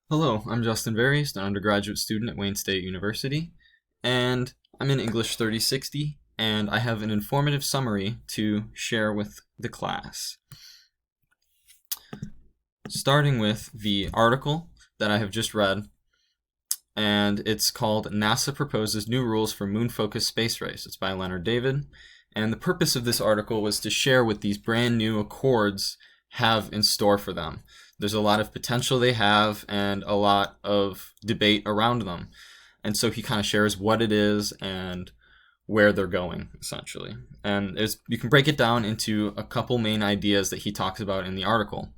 Hello, I'm Justin Variest, an undergraduate student at Wayne State University, and I'm in English 3060, and I have an informative summary to share with the class. Starting with the article that I have just read, and it's called NASA Proposes New Rules for Moon-Focused Space Race. It's by Leonard David, and the purpose of this article was to share what these brand new accords have in store for them. There's a lot of potential they have and a lot of debate around them. And so he kind of shares what it is and where they're going, essentially. And you can break it down into a couple main ideas that he talks about in the article.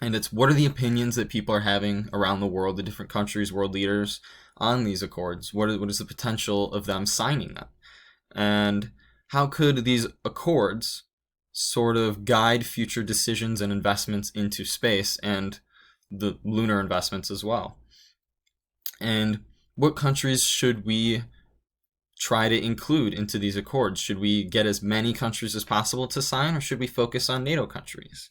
And it's what are the opinions that people are having around the world, the different countries, world leaders, on these accords? What is the potential of them signing them? And how could these accords sort of guide future decisions and investments into space and the lunar investments as well? And what countries should we try to include into these accords? Should we get as many countries as possible to sign, or should we focus on NATO countries?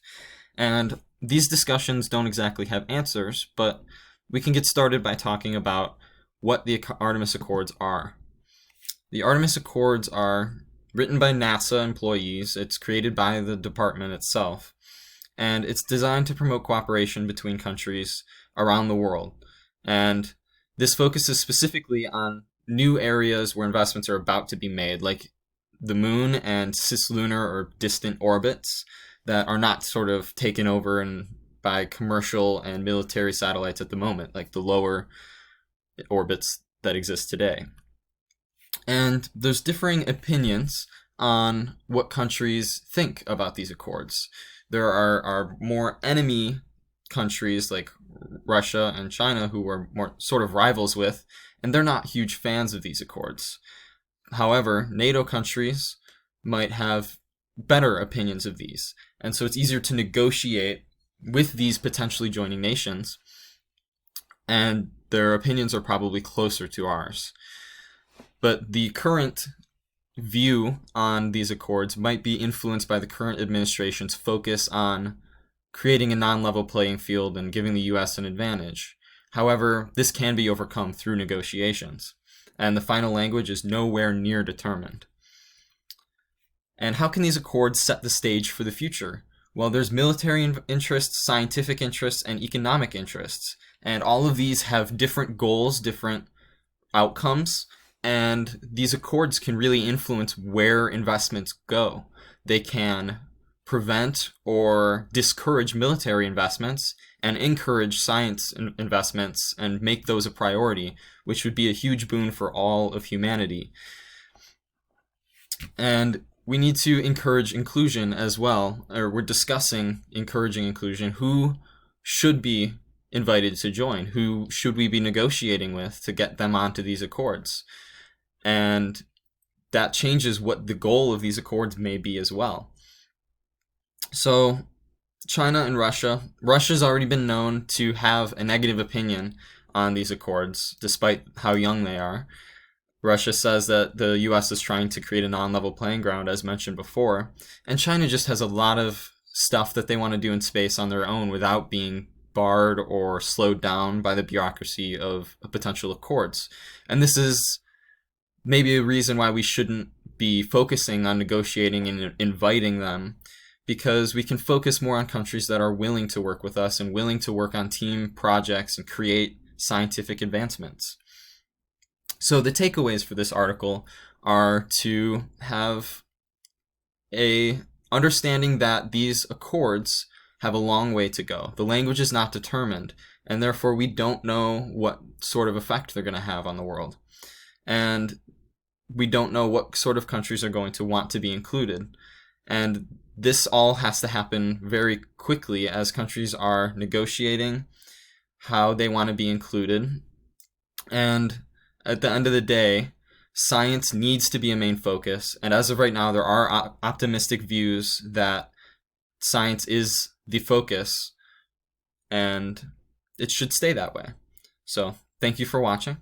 And these discussions don't exactly have answers, but we can get started by talking about what the Artemis Accords are. The Artemis Accords are written by NASA employees. It's created by the department itself, and it's designed to promote cooperation between countries around the world. And this focuses specifically on new areas where investments are about to be made, like the moon and cislunar or distant orbits that are not sort of taken over by commercial and military satellites at the moment, like the lower orbits that exist today. And there's differing opinions on what countries think about these accords. There are more enemy countries like Russia and China who are more sort of rivals with, and they're not huge fans of these accords. However, NATO countries might have better opinions of these, and so it's easier to negotiate with these potentially joining nations, and their opinions are probably closer to ours. But the current view on these accords might be influenced by the current administration's focus on creating a non-level playing field and giving the US an advantage. However, this can be overcome through negotiations, and the final language is nowhere near determined. And how can these accords set the stage for the future? Well, there's military interests, scientific interests, and economic interests, and all of these have different goals, different outcomes, and these accords can really influence where investments go. They can prevent or discourage military investments and encourage science investments and make those a priority, which would be a huge boon for all of humanity. And we need to encourage inclusion as well, or we're discussing encouraging inclusion. Who should be invited to join? Who should we be negotiating with to get them onto these accords? And that changes what the goal of these accords may be as well. So China and Russia's already been known to have a negative opinion on these accords, despite how young they are. Russia says that the US is trying to create a non-level playing ground, as mentioned before, and China just has a lot of stuff that they want to do in space on their own without being barred or slowed down by the bureaucracy of potential accords. And this is maybe a reason why we shouldn't be focusing on negotiating and inviting them, because we can focus more on countries that are willing to work with us and willing to work on team projects and create scientific advancements. So the takeaways for this article are to have a understanding that these accords have a long way to go. The language is not determined, and therefore we don't know what sort of effect they're going to have on the world. And we don't know what sort of countries are going to want to be included. And this all has to happen very quickly as countries are negotiating how they want to be included. And at the end of the day, science needs to be a main focus. And as of right now, there are optimistic views that science is the focus, and it should stay that way. So thank you for watching.